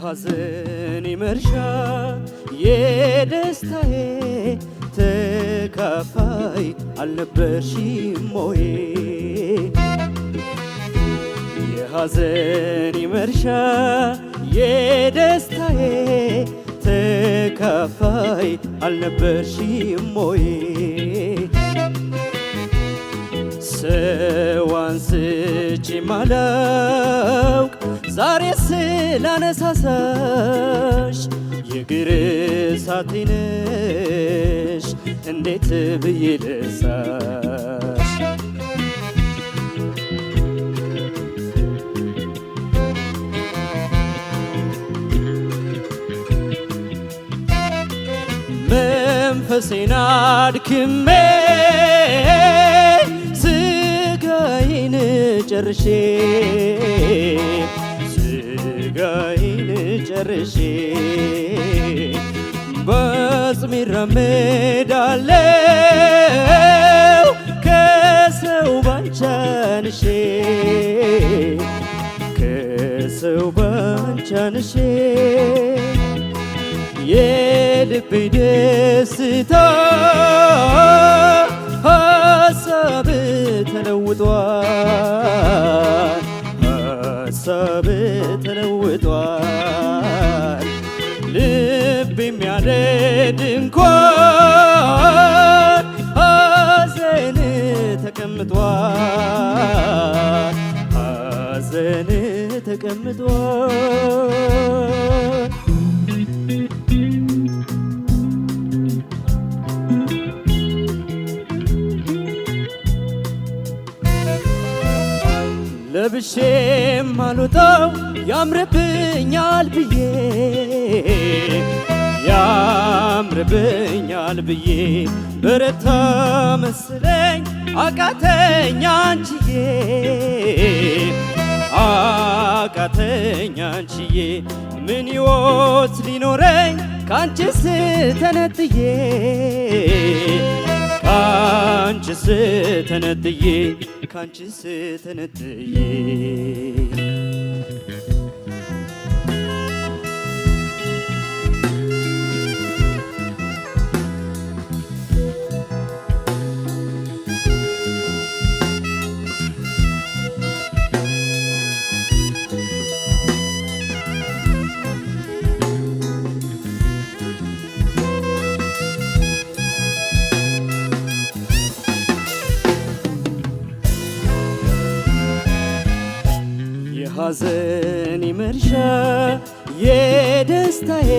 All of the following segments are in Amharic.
የሐዘኔ መርሻ የደስታዬ ተካፋይ አልነበርሽም ወይ? የሐዘኔ መርሻ የደስታዬ ተካፋይ አልነበርሽም ወይ? ሰው አንስቼ ማላውቅ ዛሬ ስላነሳሳሽ የእግር እሳቴ ነሽ እንዴት ብዬ ልርሳሽ? መንፈሴን አድክሜ ስጋዬን ጨርሼ በጽሜ እራመዳለሁ ከሰው ባንቺ አንሼ የልቤ ደስታ ሐሳብ ተለውጧል ልብ የሚያረድ እንኳን ሐዘን ተቀምጧል። ለብሼም አልወጣው ያምርብኛል ብዬ በረታ መስለኝ አቃተኝ አንቺዬ ምን ሕይወት ሊኖረኝ ካንቺስ ተነጥዬ የሐዘኔ መርሻ የደስታዬ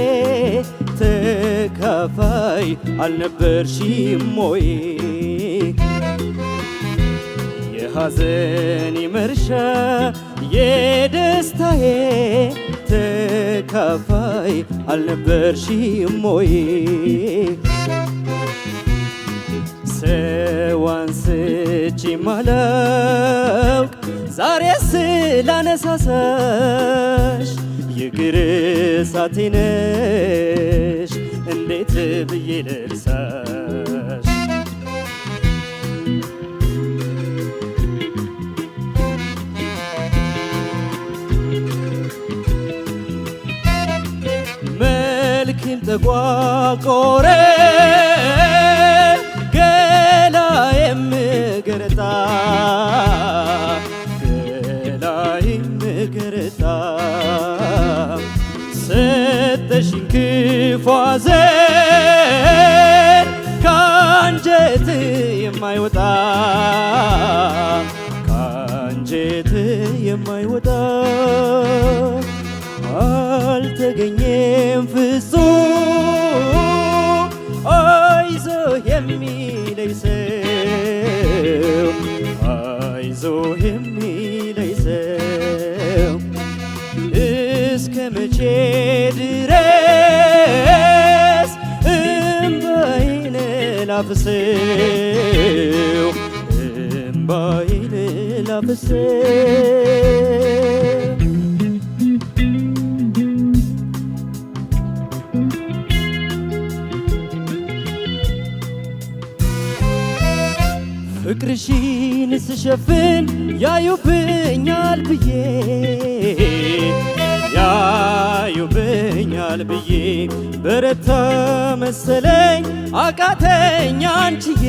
ተካፋይ አልነበርሽም ወይ? የሐዘኔ መርሻ የደስታዬ ተካፋይ አልነበርሽም ወይ? ሰው አንስቼ ማላውቅ ዛሬ ስላነሳሳሽ የእግር እሳቴ ነሽ እንዴት ብዬ ልርሳሽ? መልኬም ተቋቆረ ገላዬም ገረጣ ሰጠሽኝ ክፉ ሐዘን ከአንጀት የማይወጣ አልተገኘም ፍጹም አይዞህ የሚለኝ ሰው እስከ መቼ ድረስ እምባዬን ላፍሰው? ፍቅርሽን ስሸፍን ያዩብኛል ብዬ ያዩብኛል ብዬ በረታ መሰለኝ አቃተኝ አንቺዬ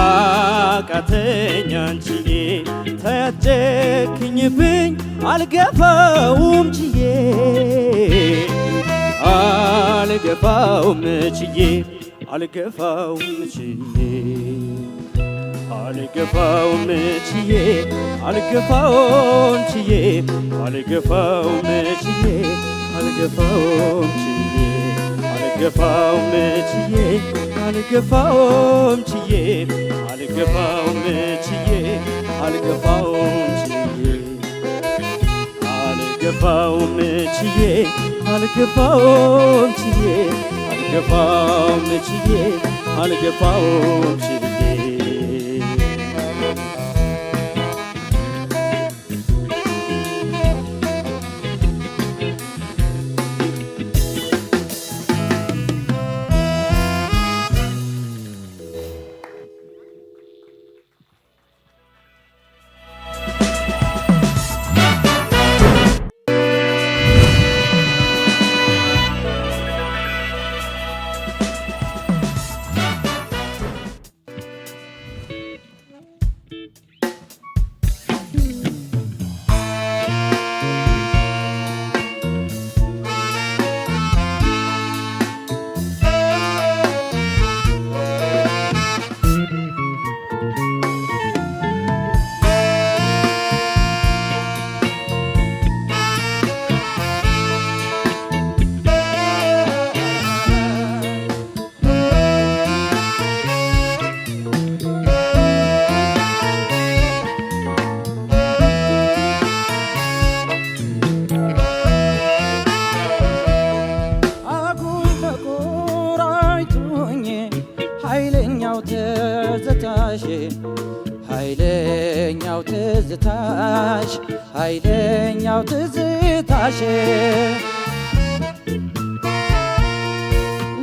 አቃተኝ አንቺዬ ተያጨክኝብኝ አልገፋውም ችዬ አልገፋውም ችዬ አልገፋውም ችዬ አልገፋውም ችዬ አልገፋውም ችዬ አልገፋውም ችዬ አልገፋውም ችዬ አልገፋውም ችዬ አልገፋውም ችዬ አልገፋውም ችዬ አልገፋውም ችዬ አልገፋውም ችዬ አልገፋውም ችዬ አልገፋውም ችዬ አልገፋውም ችዬ ኃይለኛው ትዝታሽ ኃይለኛው ትዝታሽ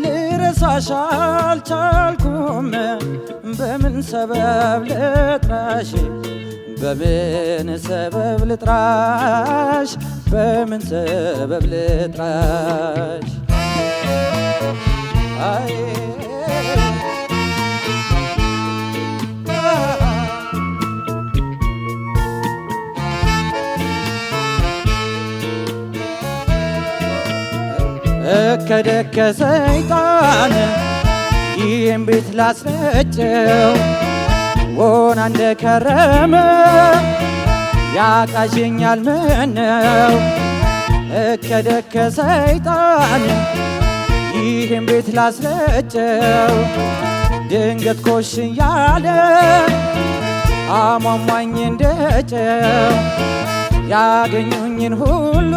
ልረሳሽ አልቻልኩም በምን ሰበብ ልጥራሽ በምን ሰበብ ልጥራሽ በምን ሰበብ ልጥራሽ እከደከ ሰይጣን ይህን ቤት ላስረጨው ወና እንደከረመ ያቃዠኛል ምነው እከደከ ሰይጣን ይህን ቤት ላስረጨው ድንገት ኮሽ ያለ አሟሟኝ እንደጨው ያገኙኝን ሁሉ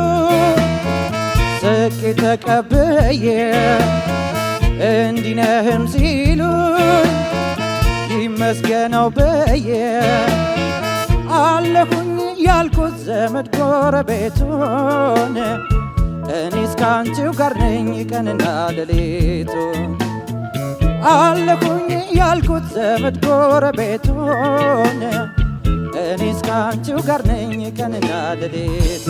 ስቄ ተቀብዬ እንዲነህም ሲሉኝ ይመስገነው ብዬ አለሁኝ ያልኩት ዘመድ ጎረቤቱን እኔስ ካንቺው ጋር ነኝ ቀንና ሌሊቱ አለሁኝ ያልኩት ዘመድ ጎረቤቱን እኔስ ካንቺው ጋር ነኝ ቀንና ሌሊቱ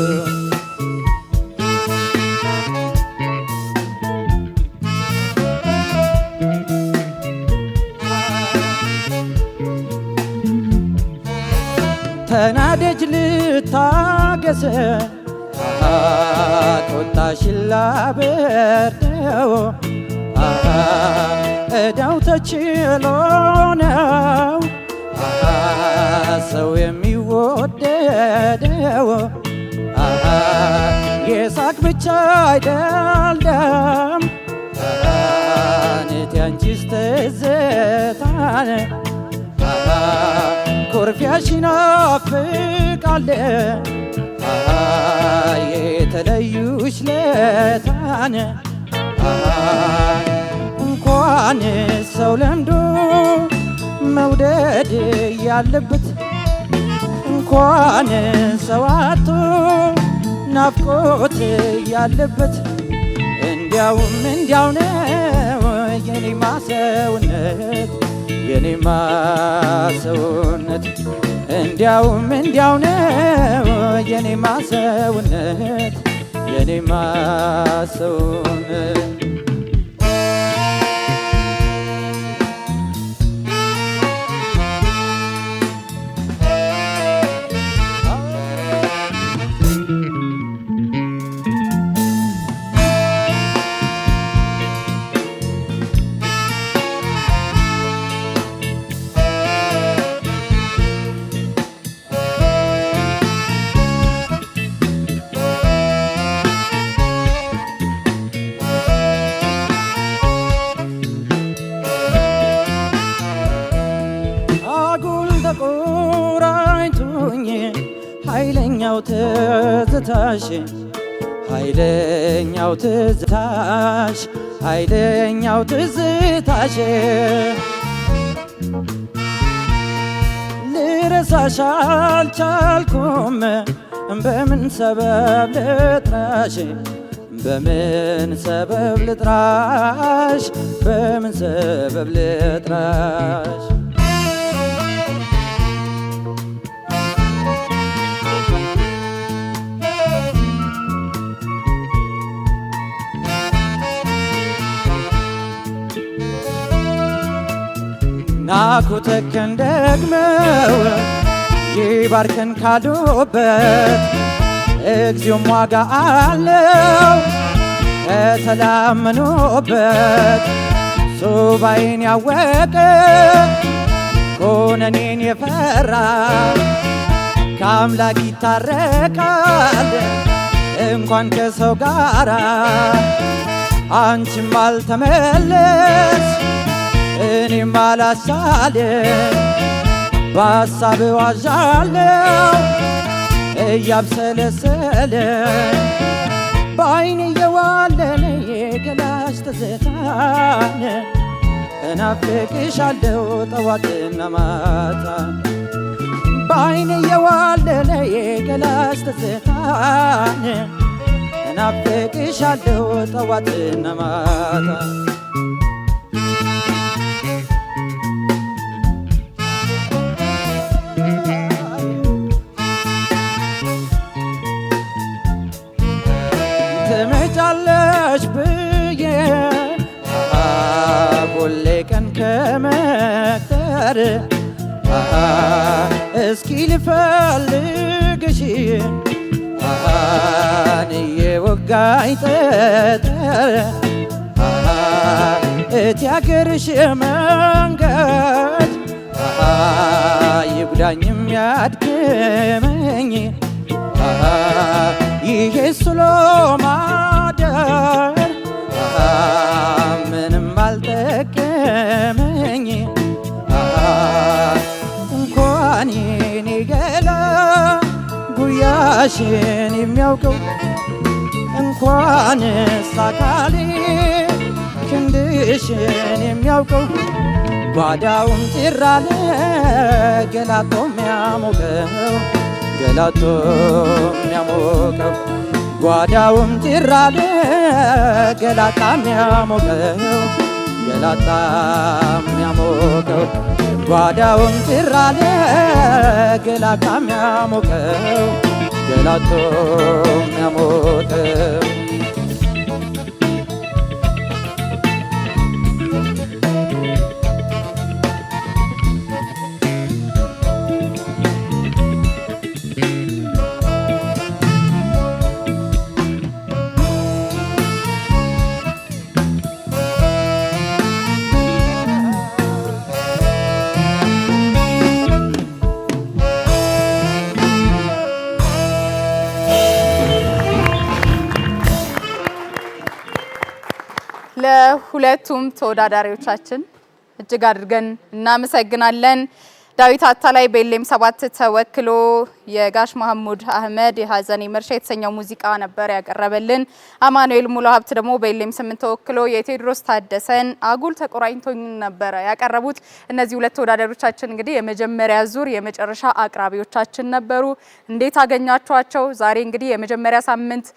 ተናደጅ ልታገሰ ቆጣሽ ላበርደው እዳው ተችሎ ነው ሰው የሚወደደው የሳቅ ብቻ አይደለም እቴ አንቺስ ትዝታን ኮርፊያሽ ናፍቃለ የተለዩሽ ለታን እንኳን ሰው ለምዶ መውደድ ያለበት እንኳን ሰው አጥቶ ናፍቆት ያለበት እንዲያውም እንዲያው ነው የኔማ ሰውነት የኔማ ሰውነት እንዲያውም እንዲያው ነው የኔማ ሰውነት የኔማ ሰውነት ኃይለኛው ትዝታሽ ኃይለኛው ትዝታሽ ኃይለኛው ትዝታሽ ልረሳሽ አልቻልኩም በምን ሰበብ ልጥራሽ በምን ሰበብ ልጥራሽ በምን ሰበብ ልጥራሽ ናኩተከን ደግመው ይባርከን ካሉበት እግዚኦም ዋጋ አለው ከተላመኑበት ሱባኤን ያወቀ ኮነኔን የፈራ ከአምላክ ይታረቃል እንኳን ከሰው ጋራ አንቺም አልተመለስ እኔም አላሳልም በሐሳብ ዋዣለው እያብሰለሰለ በዓይኔ የዋለለ የገላሽ ትዝታን እናፍቅሻለሁ ጠዋትና ማታ በዓይኔ የዋለለ የገላሽ ትዝታን እናፍቅሻለሁ ጠዋትና ማታ ትመጫለሽ ብዬ ሁሌ ቀን ከመቅጠር እስኪ ልፈልግሽ እየወጋኝ ጠጠር እቲ አገርሽ መንገድ ይጉዳኝም ያድክመኝ ይሄ ስሎ ማደር ምንም አልጠቀመኝ እንኳን የኔ ገላ ጉያሽን የሚያውቀው እንኳንስ አካሌ ክንድሽን የሚያውቀው ጓዳውን ጭራለ ገላጦ የሚያሞቀው ገላጦ የሚያሞቀው ጓዳውም ጭራለ ገላጣ የሚያሞቀው ገላጣ የሚያሞቀው ጓዳውም ጭራለ ገላጣ የሚያሞቀው ገላጦ የሚያሞቀው ለሁለቱም ተወዳዳሪዎቻችን እጅግ አድርገን እናመሰግናለን። ዳዊት አታላይ በኤልኤም 7 ተወክሎ የጋሽ መሐሙድ አህመድ የሐዘኔ መርሻ የተሰኘው ሙዚቃ ነበር ያቀረበልን። አማኑኤል ሙሉ ሀብት ደግሞ በኤልኤም 8 ተወክሎ የቴዎድሮስ ታደሰን አጉል ተቆራኝቶኝ ነበር ያቀረቡት። እነዚህ ሁለት ተወዳዳሪዎቻችን እንግዲህ የመጀመሪያ ዙር የመጨረሻ አቅራቢዎቻችን ነበሩ። እንዴት አገኛችኋቸው? ዛሬ እንግዲህ የመጀመሪያ ሳምንት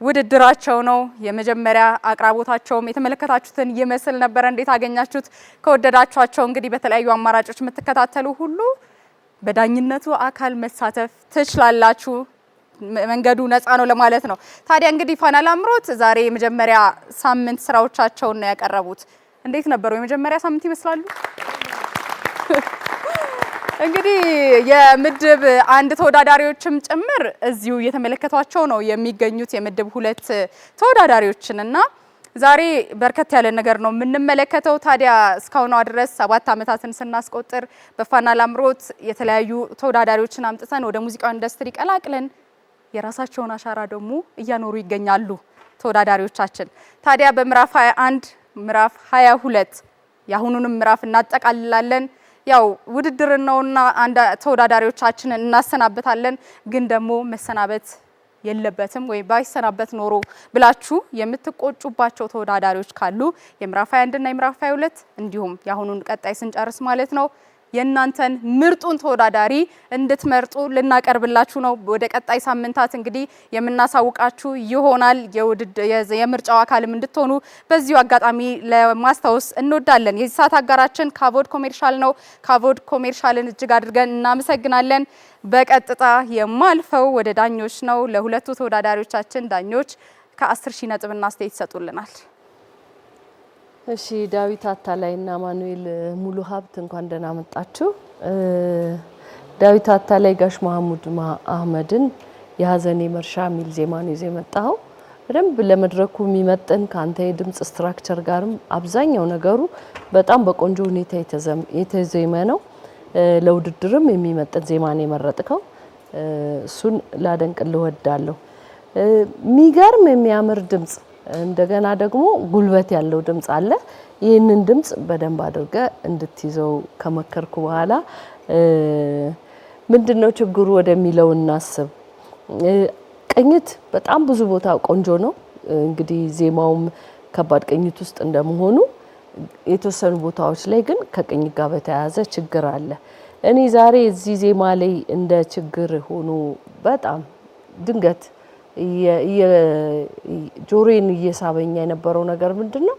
ውድድራቸው ነው። የመጀመሪያ አቅራቦታቸውም የተመለከታችሁትን ይመስል ነበረ። እንዴት አገኛችሁት? ከወደዳችኋቸው እንግዲህ በተለያዩ አማራጮች የምትከታተሉ ሁሉ በዳኝነቱ አካል መሳተፍ ትችላላችሁ። መንገዱ ነፃ ነው ለማለት ነው። ታዲያ እንግዲህ ፋና ላምሮት ዛሬ የመጀመሪያ ሳምንት ስራዎቻቸውን ነው ያቀረቡት። እንዴት ነበሩ? የመጀመሪያ ሳምንት ይመስላሉ? እንግዲህ የምድብ 1 ተወዳዳሪዎችም ጭምር እዚሁ እየተመለከቷቸው ነው የሚገኙት የምድብ 2 ተወዳዳሪዎችን እና ዛሬ በርከት ያለ ነገር ነው የምንመለከተው። ታዲያ እስካሁኗ ድረስ 7 ዓመታትን ስናስቆጥር በፋና ላምሮት የተለያዩ ተወዳዳሪዎችን አምጥተን ወደ ሙዚቃው ኢንዱስትሪ ቀላቅለን የራሳቸውን አሻራ ደግሞ እያኖሩ ይገኛሉ ተወዳዳሪዎቻችን። ታዲያ በምዕራፍ 21 ምዕራፍ 22 የአሁኑንም ምዕራፍ እናጠቃልላለን። ያው ውድድር ነውና አንድ ተወዳዳሪዎቻችንን እናሰናበታለን። ግን ደግሞ መሰናበት የለበትም ወይ ባይሰናበት ኖሮ ብላችሁ የምትቆጩባቸው ተወዳዳሪዎች ካሉ የምዕራፍ 21 እና የምዕራፍ 22 እንዲሁም የአሁኑን ቀጣይ ስንጨርስ ማለት ነው የእናንተን ምርጡን ተወዳዳሪ እንድትመርጡ ልናቀርብላችሁ ነው። ወደ ቀጣይ ሳምንታት እንግዲህ የምናሳውቃችሁ ይሆናል። የምርጫው አካልም እንድትሆኑ በዚሁ አጋጣሚ ለማስታወስ እንወዳለን። የዚህ ሰዓት አጋራችን ካቮድ ኮሜርሻል ነው። ካቮድ ኮሜርሻልን እጅግ አድርገን እናመሰግናለን። በቀጥታ የማልፈው ወደ ዳኞች ነው። ለሁለቱ ተወዳዳሪዎቻችን ዳኞች ከ10,000 ነጥብና አስተያየት ይሰጡልናል። እሺ ዳዊት አታላይና ማኑኤል ሙሉ ሀብት እንኳን ደህና መጣችሁ። ዳዊት አታላይ ጋሽ መሐሙድ አህመድን የሀዘኔ መርሻ የሚል ዜማ ነው ይዘው የመጣው። በደንብ ለመድረኩ የሚመጥን ካንተ የድምጽ ስትራክቸር ጋርም አብዛኛው ነገሩ በጣም በቆንጆ ሁኔታ የተዘመ ነው። ለውድድርም የሚመጥን ዜማ ነው የመረጥከው። እሱን ላደንቅልህ እወዳለሁ። የሚገርም የሚያምር ድምጽ እንደገና ደግሞ ጉልበት ያለው ድምጽ አለ። ይህንን ድምጽ በደንብ አድርገ እንድትይዘው ከመከርኩ በኋላ ምንድነው ችግሩ ወደሚለው እናስብ። ቅኝት በጣም ብዙ ቦታ ቆንጆ ነው። እንግዲህ ዜማውም ከባድ ቅኝት ውስጥ እንደመሆኑ የተወሰኑ ቦታዎች ላይ ግን ከቅኝት ጋር በተያያዘ ችግር አለ። እኔ ዛሬ እዚህ ዜማ ላይ እንደ ችግር ሆኖ በጣም ድንገት ጆሮዬን እየሳበኝ የነበረው ነገር ምንድነው?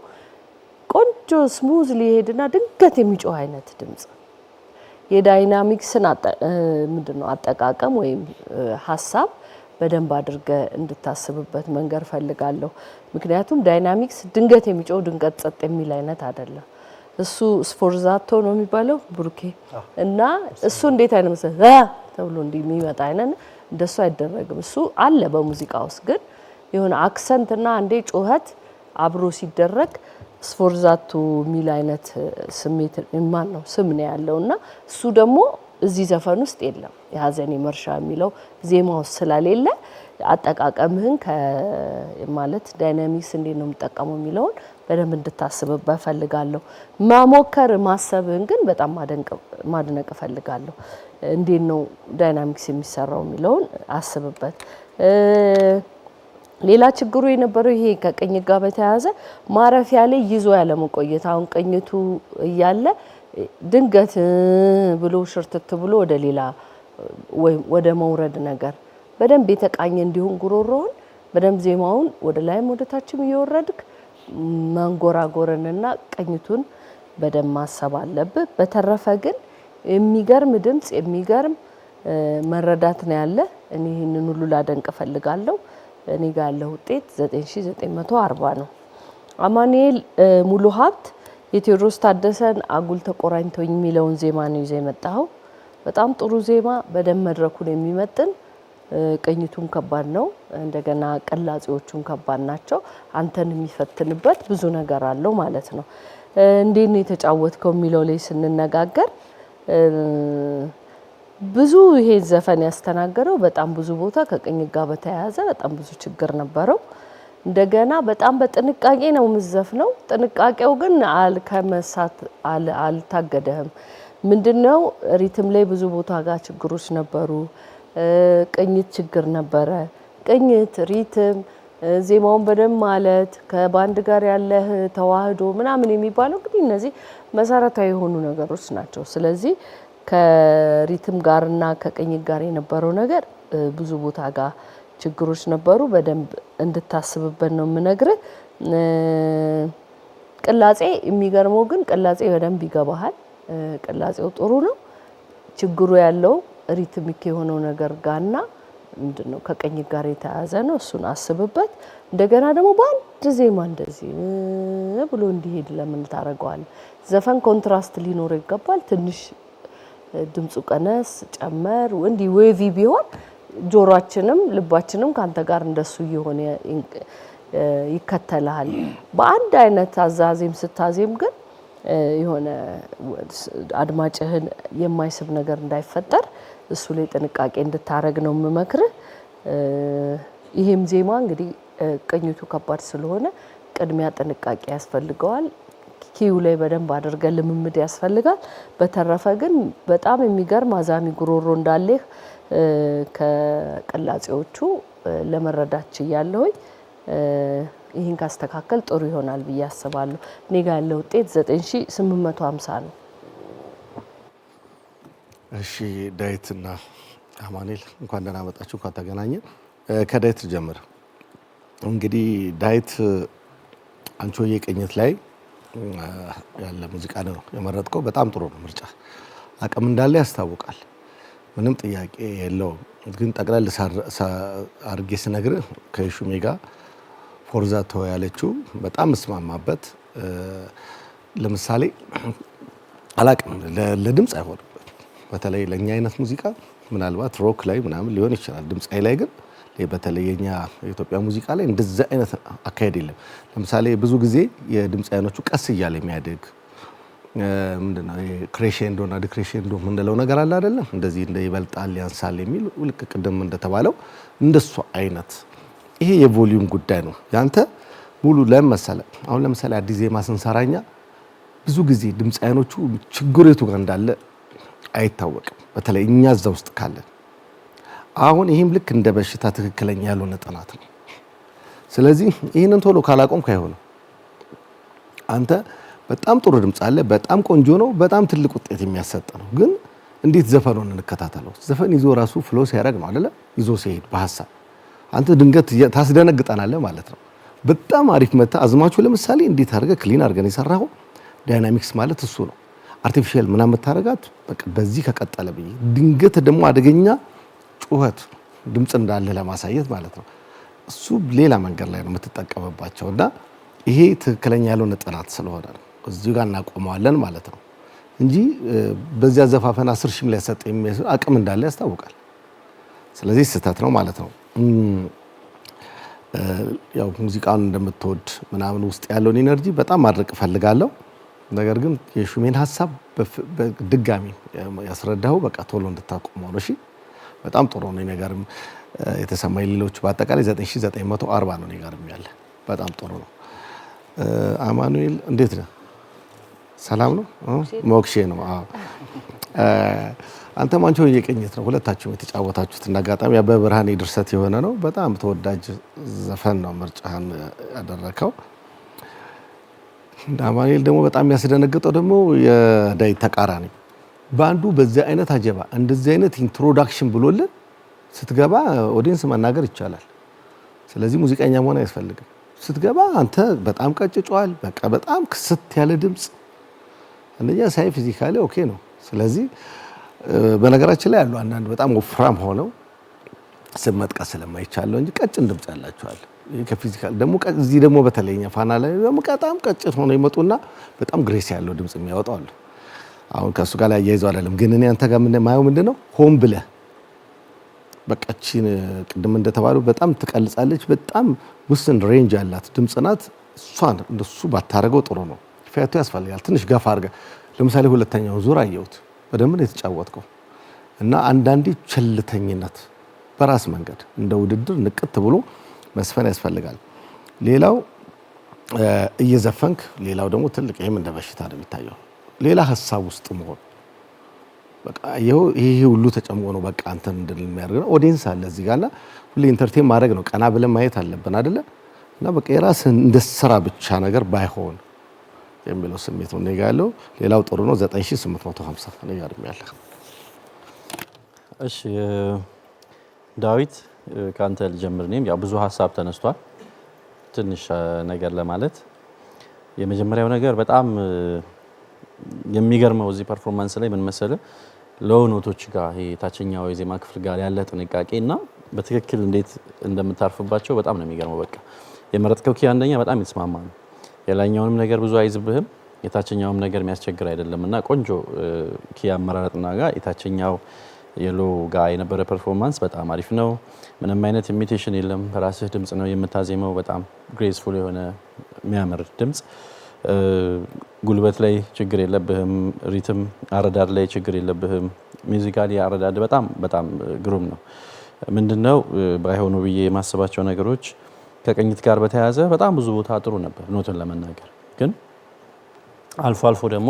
ቆንጆ ስሙዝ ሊሄድና ድንገት የሚጮህ አይነት ድምጽ የዳይናሚክስን ምንድነው አጠቃቀም ወይም ሀሳብ በደንብ አድርገ እንድታስብበት መንገር ፈልጋለሁ። ምክንያቱም ዳይናሚክስ ድንገት የሚጮህ ድንገት ጸጥ የሚል አይነት አይደለም። እሱ ስፎርዛቶ ነው የሚባለው ብሩኬ እና እሱ እንዴት አይነት መሰለህ ተብሎ እንደሚመጣ አይነት እንደሱ አይደረግም። እሱ አለ በሙዚቃ ውስጥ ግን የሆነ አክሰንት እና አንዴ ጩኸት አብሮ ሲደረግ ስፎርዛቶ ሚል አይነት ስሜት ማን ነው ስም ነው ያለውና እሱ ደግሞ እዚህ ዘፈን ውስጥ የለም። የሀዘኔ መርሻ የሚለው ዜማው ስለሌለ አጠቃቀምህን ማለት ዳይናሚክስ እንዴት ነው የምጠቀመው የሚለውን በደንብ እንድታስብበት ፈልጋለሁ። ማሞከር ማሰብህን ግን በጣም ማድነቅ ፈልጋለሁ። እንዴት ነው ዳይናሚክስ የሚሰራው የሚለውን አስብበት። ሌላ ችግሩ የነበረው ይሄ ከቅኝት ጋር በተያያዘ ማረፊያ ላይ ይዞ ያለ መቆየት። አሁን ቅኝቱ እያለ ድንገት ብሎ ሽርትት ብሎ ወደ ሌላ ወይ ወደ መውረድ ነገር በደንብ የተቃኘ እንዲሆን ጉሮሮውን በደንብ ዜማውን ወደ ላይም ወደ ታችም እየወረድክ መንጎራጎርንና ቅኝቱን በደንብ ማሰብ አለብህ። በተረፈ ግን የሚገርም ድምጽ የሚገርም መረዳት ነው ያለ። እኔ ይሄንን ሁሉ ላደንቅ ፈልጋለሁ። እኔ ጋር ያለው ውጤት 9940 ነው። አማኑኤል ሙሉ ሀብት የቴዎድሮስ ታደሰን አጉል ተቆራኝቶኝ የሚለውን ዜማ ነው ይዘው የመጣው። በጣም ጥሩ ዜማ፣ በደንብ መድረኩን የሚመጥን ቅኝቱም ከባድ ነው። እንደገና ቅላጼዎቹም ከባድ ናቸው። አንተን የሚፈትንበት ብዙ ነገር አለው ማለት ነው። እንዴት ነው የተጫወትከው የሚለው ላይ ስንነጋገር ብዙ ይሄ ዘፈን ያስተናገረው በጣም ብዙ ቦታ ከቅኝት ጋር በተያያዘ በጣም ብዙ ችግር ነበረው። እንደገና በጣም በጥንቃቄ ነው የምትዘፍነው። ጥንቃቄው ግን ከመሳት አልታገደህም። ምንድነው ሪትም ላይ ብዙ ቦታ ጋር ችግሮች ነበሩ። ቅኝት ችግር ነበረ። ቅኝት፣ ሪትም፣ ዜማውን በደንብ ማለት ከባንድ ጋር ያለህ ተዋህዶ ምናምን የሚባለው እንግዲህ እነዚህ መሰረታዊ የሆኑ ነገሮች ናቸው። ስለዚህ ከሪትም ጋርና ከቅኝት ጋር የነበረው ነገር ብዙ ቦታ ጋር ችግሮች ነበሩ። በደንብ እንድታስብበት ነው የምነግርህ። ቅላጼ የሚገርመው ግን ቅላጼ በደንብ ይገባሃል። ቅላጼው ጥሩ ነው። ችግሩ ያለው ሪትሚክ የሆነው ነገር ጋርና ምንድነው ከቀኝ ጋር የተያዘ ነው። እሱን አስብበት። እንደገና ደግሞ በአንድ ዜማ እንደዚህ ብሎ እንዲሄድ ለምን ታደርገዋለህ? ዘፈን ኮንትራስት ሊኖረው ይገባል። ትንሽ ድምፁ ቀነስ ጨመር እንዲህ ዌቪ ቢሆን ጆሮአችንም ልባችንም ካንተ ጋር እንደሱ የሆነ ይከተላል። በአንድ አይነት አዛዜም ስታዜም ግን የሆነ አድማጭህን የማይስብ ነገር እንዳይፈጠር እሱ ላይ ጥንቃቄ እንድታረግ ነው የምመክርህ። ይሄም ዜማ እንግዲህ ቅኝቱ ከባድ ስለሆነ ቅድሚያ ጥንቃቄ ያስፈልገዋል። ኪዩ ላይ በደንብ አድርገ ልምምድ ያስፈልጋል። በተረፈ ግን በጣም የሚገርም አዛሚ ጉሮሮ እንዳለህ ከቅላጼዎቹ ለመረዳት ችያለሁኝ። ይህን ካስተካከል ጥሩ ይሆናል ብዬ አስባለሁ። እኔ ጋር ያለው ውጤት 9850 ነው። እሺ ዳዊትና አማኑኤል እንኳን ደህና መጣችሁ፣ እንኳን ተገናኘን። ከዳዊት ጀምር። እንግዲህ ዳዊት አንቺሆዬ ቅኝት ላይ ያለ ሙዚቃ ነው የመረጥከው። በጣም ጥሩ ነው ምርጫ። አቅም እንዳለ ያስታውቃል፣ ምንም ጥያቄ የለውም። ግን ጠቅላላ አርጌ ስነግርህ ከሹሜ ጋር ፎርዛቶ ያለችው በጣም መስማማበት። ለምሳሌ አላቅም ለድምጽ አይሆንም። በተለይ ለኛ አይነት ሙዚቃ ምናልባት ሮክ ላይ ምናምን ሊሆን ይችላል። ድምጻይ ላይ ግን በተለይ የኛ የኢትዮጵያ ሙዚቃ ላይ እንደዛ አይነት አካሄድ የለም። ለምሳሌ ብዙ ጊዜ የድምጻያኖቹ ቀስ እያለ የሚያድግ ምንድነው ክሬሼንዶ እና ዲክሬሼንዶ ምንለው ነገር አለ አይደለም? እንደዚህ እንደ ይበልጣል ያንሳል የሚል ልክ ቅድም እንደተባለው እንደሱ አይነት ይሄ የቮሊዩም ጉዳይ ነው። ያንተ ሙሉ ለምሳሌ አሁን ለምሳሌ አዲስ ዜማ ስንሰራኛ ብዙ ጊዜ ድምጻያኖቹ ችግሩ የቱ ጋር እንዳለ አይታወቅም። በተለይ እኛ እዛ ውስጥ ካለ አሁን ይሄም ልክ እንደ በሽታ ትክክለኛ ያልሆነ ጥናት ነው። ስለዚህ ይሄንን ቶሎ ካላቆምክ አይሆንም። አንተ በጣም ጥሩ ድምጽ አለ፣ በጣም ቆንጆ ነው፣ በጣም ትልቅ ውጤት የሚያሰጥ ነው። ግን እንዴት ዘፈኑን እንከታተለው? ዘፈን ይዞ ራሱ ፍሎ ሲያደርግ ነው አይደለ? ይዞ ሲሄድ በሐሳብ አንተ ድንገት ታስደነግጠናለህ ማለት ነው። በጣም አሪፍ መታ አዝማቹ ለምሳሌ እንዴት አድርገህ ክሊን አድርገን የሰራው ዳይናሚክስ ማለት እሱ ነው። አርቲፊሻል ምናምን መታረጋት በቃ በዚህ ከቀጠለ ብዬ ድንገት ደግሞ አደገኛ ጩኸት ድምጽ እንዳለ ለማሳየት ማለት ነው። እሱ ሌላ መንገድ ላይ ነው የምትጠቀምባቸውና ይሄ ትክክለኛ ያልሆነ ጥናት ስለሆነ ነው እዚህ ጋር እናቆመዋለን ማለት ነው እንጂ በዚያ ዘፋፈን 10 ሺህ ሊያሰጥ የሚያስችል አቅም እንዳለ ያስታውቃል። ስለዚህ ስህተት ነው ማለት ነው። ያው ሙዚቃውን እንደምትወድ ምናምን ውስጥ ያለውን ኢነርጂ በጣም ማድረቅ ፈልጋለሁ። ነገር ግን የሹሜን ሐሳብ በድጋሚ ያስረዳው በቃ ቶሎ እንድታቆመው ነው። እሺ በጣም ጥሩ ነው። ነገርም የተሰማኝ ሌሎች በአጠቃላይ 9940 ነው ነገርም ያለ በጣም ጥሩ ነው። አማኑኤል እንዴት ነህ? ሰላም ነው? ሞክሼ ነው። አዎ አንተ አንቺሆዬ ቅኝት ነው ሁለታችሁም የተጫወታችሁት እና አጋጣሚ በብርሃኔ ድርሰት የሆነ ነው። በጣም ተወዳጅ ዘፈን ነው ምርጫህን ያደረከው። አማኑኤል ደግሞ በጣም የሚያስደነግጠው ደግሞ የዳዊት ተቃራኒ ባንዱ በዚህ አይነት አጀባ እንደዚህ አይነት ኢንትሮዳክሽን ብሎልን ስትገባ ኦዲየንስ ማናገር ይቻላል። ስለዚህ ሙዚቀኛ መሆን አያስፈልግም። ስትገባ አንተ በጣም ቀጭጫዋል። በቃ በጣም ክስት ያለ ድምጽ እንደኛ ሳይ ፊዚካሊ ኦኬ ነው። ስለዚህ በነገራችን ላይ ያሉ አንዳንድ በጣም ወፍራም ሆነው ስም መጥቀስ ስለማይቻለው እንጂ ቀጭን ድምጽ ያላቸዋል። ከፊዚካል ደግሞ እዚህ ደግሞ በተለይኛ ፋና ላይ ደግሞ በጣም ቀጭን ሆነው ይመጡና በጣም ግሬስ ያለው ድምጽ የሚያወጣው አለ። አሁን ከሱ ጋር ላይ ያያይዘው አይደለም ግን እኔ አንተ ጋር ምን ማየው ምንድነው ሆም ብለህ በቃችን ቅድም እንደተባለው በጣም ትቀልጻለች። በጣም ውስን ሬንጅ ያላት ድምጽ ናት። እሷን እንደሱ ባታረገው ጥሩ ነው። ፊያቱ ያስፈልጋል። ትንሽ ገፋ አድርገህ ለምሳሌ ሁለተኛው ዙር አየሁት በደንብ ነው የተጫወትከው እና አንዳንዴ ቸልተኝነት በራስ መንገድ እንደ ውድድር ንቅት ብሎ መስፈን ያስፈልጋል። ሌላው እየዘፈንክ ሌላው ደግሞ ትልቅ ይሄም እንደ በሽታ ነው የሚታየው ሌላ ሐሳብ ውስጥ መሆን በቃ ይሄ ሁሉ ተጨምቆ ነው በቃ አንተን እንድል የሚያደርግ ነው። ኦዲየንስ አለ እዚህ ጋርና ሁሌ ኢንተርቴን ማድረግ ነው። ቀና ብለን ማየት አለብን አይደለ? እና በቃ የራስን እንደ ስራ ብቻ ነገር ባይሆን የሚለው ስሜት ነው ነገ ያለው። ሌላው ጥሩ ነው 9850 ነው ያርም ያለ። እሺ ዳዊት ካንተ ልጀምር። እኔም ያው ብዙ ሀሳብ ተነስቷል። ትንሽ ነገር ለማለት የመጀመሪያው ነገር በጣም የሚገርመው እዚህ ፐርፎርማንስ ላይ ምን መሰለህ ሎው ኖቶች ጋር ይሄ ታችኛው የዜማ ክፍል ጋር ያለ ጥንቃቄና በትክክል እንዴት እንደምታርፍባቸው በጣም ነው የሚገርመው። በቃ የመረጥከው ኪ አንደኛ በጣም የተስማማ ነው። የላይኛውንም ነገር ብዙ አይዝብህም፣ የታችኛውም ነገር የሚያስቸግር አይደለምና ቆንጆ ኪ አመራረጥና ጋር የታችኛው የሎ ጋር የነበረ ፐርፎርማንስ በጣም አሪፍ ነው። ምንም አይነት ኢሚቴሽን የለም፣ በራስህ ድምጽ ነው የምታዜመው። በጣም ግሬስፉል የሆነ የሚያምር ድምጽ። ጉልበት ላይ ችግር የለብህም፣ ሪትም አረዳድ ላይ ችግር የለብህም። ሚውዚካሊ አረዳድ በጣም በጣም ግሩም ነው። ምንድነው ባይሆኑ ብዬ የማስባቸው ነገሮች ከቅኝት ጋር በተያያዘ በጣም ብዙ ቦታ ጥሩ ነበር ኖትን ለመናገር ግን አልፎ አልፎ ደግሞ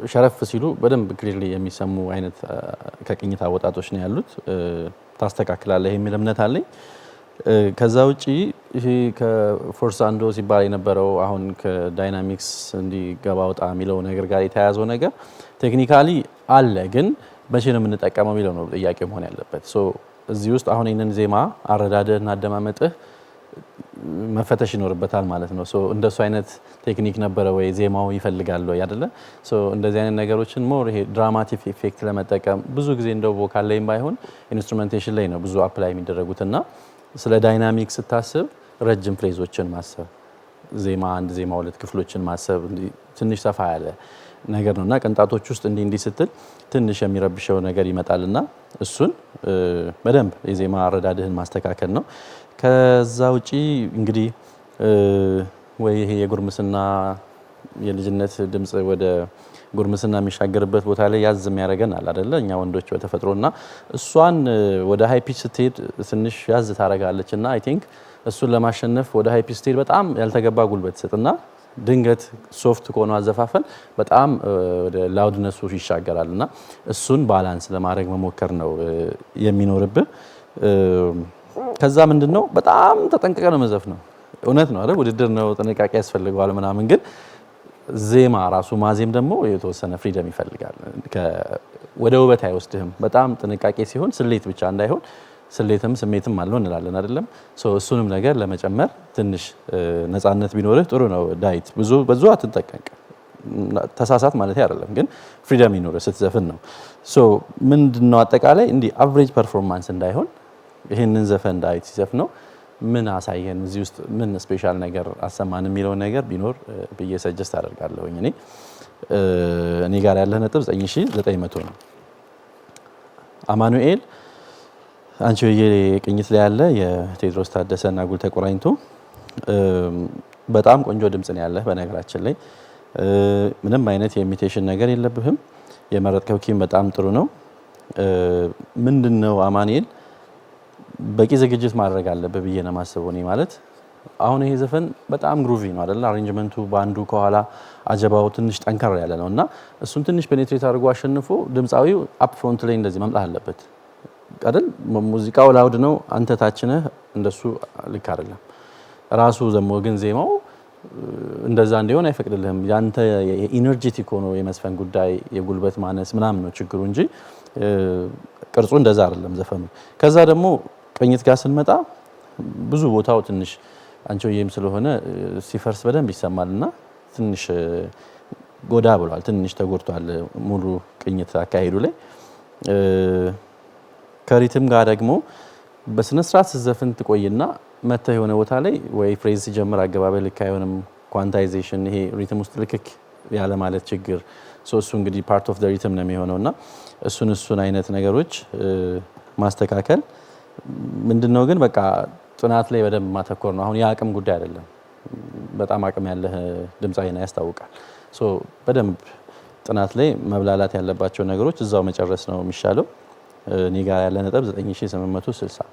ሸረፍ ሲሉ በደንብ ክሊርሊ የሚሰሙ አይነት ከቅኝት አወጣጦች ነው ያሉት። ታስተካክላለህ የሚል እምነት አለኝ። ከዛ ውጪ ይሄ ከፎርሳንዶ ሲባል የነበረው አሁን ከዳይናሚክስ እንዲገባ ወጣ የሚለው ነገር ጋር የተያያዘው ነገር ቴክኒካሊ አለ፣ ግን መቼ ነው የምንጠቀመው የሚለው ነው ጥያቄ መሆን ያለበት። እዚህ ውስጥ አሁን ይህንን ዜማ አረዳድህ እና አደማመጥህ መፈተሽ ይኖርበታል ማለት ነው። እንደሱ አይነት ቴክኒክ ነበረ ወይ ዜማው ይፈልጋል ወይ አይደለ? እንደዚህ አይነት ነገሮችን ሞር ይሄ ድራማቲክ ኢፌክት ለመጠቀም ብዙ ጊዜ እንደው ቮካል ላይም ባይሆን ኢንስትሩሜንቴሽን ላይ ነው ብዙ አፕላይ የሚደረጉትና ስለ ዳይናሚክ ስታስብ ረጅም ፍሬዞችን ማሰብ፣ ዜማ አንድ ዜማ ሁለት ክፍሎችን ማሰብ ትንሽ ሰፋ ያለ ነገር ነውና ቅንጣቶች ውስጥ እንዲህ ስትል ትንሽ የሚረብሸው ነገር ይመጣልና እሱን በደንብ የዜማ አረዳድህን ማስተካከል ነው። ከዛ ውጪ እንግዲህ ወይ ይሄ የጉርምስና የልጅነት ድምጽ ወደ ጉርምስና የሚሻገርበት ቦታ ላይ ያዝ የሚያደርገን አለ አይደለ? እኛ ወንዶች በተፈጥሮና እሷን ወደ ሃይ ፒች ስትሄድ ትንሽ ያዝ ታረጋለችና አይ ቲንክ እሱን ለማሸነፍ ወደ ሃይ ፒች ስትሄድ በጣም ያልተገባ ጉልበት ሰጥና ድንገት ሶፍት ከሆነ አዘፋፈን በጣም ወደ ላውድነሱ ይሻገራልና እሱን ባላንስ ለማድረግ መሞከር ነው የሚኖርብህ። ከዛ ምንድነው በጣም ተጠንቅቀህ ነው መዘፍነው። እውነት ነው አይደል? ውድድር ነው፣ ጥንቃቄ ያስፈልገዋል ምናምን፣ ግን ዜማ ራሱ ማዜም ደግሞ የተወሰነ ፍሪደም ይፈልጋል። ወደ ውበት አይወስድህም። በጣም ጥንቃቄ ሲሆን ስሌት ብቻ እንዳይሆን ስሌትም ስሜትም አለው እንላለን አይደለም? እሱንም ነገር ለመጨመር ትንሽ ነፃነት ቢኖርህ ጥሩ ነው። ዳዊት ብዙ አትጠቀቅ፣ ተሳሳት ማለት አይደለም፣ ግን ፍሪደም ይኖርህ ስትዘፍን ነው። ምንድነው አጠቃላይ እንዲህ አቨሬጅ ፐርፎርማንስ እንዳይሆን ይሄንን ዘፈን ዳዊት ሲዘፍነው ምን አሳየን፣ እዚህ ውስጥ ምን ስፔሻል ነገር አሰማን የሚለው ነገር ቢኖር ብዬ ሰጀስት አደርጋለሁኝ። እኔ ጋር ያለ ነጥብ 9900 ነው። አማኑኤል አንቺ ቅኝት ላይ ያለ የቴዎድሮስ ታደሰና ጉል ተቆራኝቶ በጣም ቆንጆ ድምጽ ነው ያለህ። በነገራችን ላይ ምንም አይነት የኢሚቴሽን ነገር የለብህም። የመረጥከው ኪም በጣም ጥሩ ነው። ምንድነው አማኑኤል በቂ ዝግጅት ማድረግ አለበት ብዬ ነው የማስበው። እኔ ማለት አሁን ይሄ ዘፈን በጣም ግሩቪ ነው አይደል? አሬንጅመንቱ ባንዱ ከኋላ አጀባው ትንሽ ጠንከር ያለ ነውና እሱን ትንሽ ፔኔትሬት አድርጎ አሸንፎ ድምጻዊው አፕ ፍሮንት ላይ እንደዚህ መምጣት አለበት አይደል? ሙዚቃው ላውድ ነው፣ አንተ ታች ነህ። እንደሱ ልክ አይደለም። ራሱ ደግሞ ግን ዜማው እንደዛ እንዲሆን አይፈቅድልህም። ያንተ የኢነርጂቲክ ሆኖ የመስፈን ጉዳይ የጉልበት ማነስ ምናምን ነው ችግሩ እንጂ ቅርጹ እንደዛ አይደለም ዘፈኑ። ከዛ ደግሞ ቅኝት ጋር ስንመጣ ብዙ ቦታው ትንሽ አንቺዬም ስለሆነ ሲፈርስ በደንብ ይሰማልና ትንሽ ጎዳ ብሏል፣ ትንሽ ተጎድቷል ሙሉ ቅኝት አካሄዱ ላይ። ከሪትም ጋር ደግሞ በስነ ስርዓት ዘፈን ትቆይና መተ የሆነ ቦታ ላይ ወይ ፍሬዝ ሲጀምር አገባበ ልክ አይሆንም፣ ኳንታይዜሽን ይሄ ሪትም ውስጥ ልክክ ያለ ማለት ችግር እሱ እንግዲህ ፓርት ኦፍ ዘ ሪትም ነው የሚሆነውና እሱን አይነት ነገሮች ማስተካከል። ምንድነው ግን በቃ ጥናት ላይ በደንብ ማተኮር ነው። አሁን የአቅም ጉዳይ አይደለም። በጣም አቅም ያለህ ድምጻዊ ነው ያስታውቃል። በደንብ ጥናት ላይ መብላላት ያለባቸው ነገሮች እዛው መጨረስ ነው የሚሻለው። እኔ ጋር ያለ ነጥብ 9860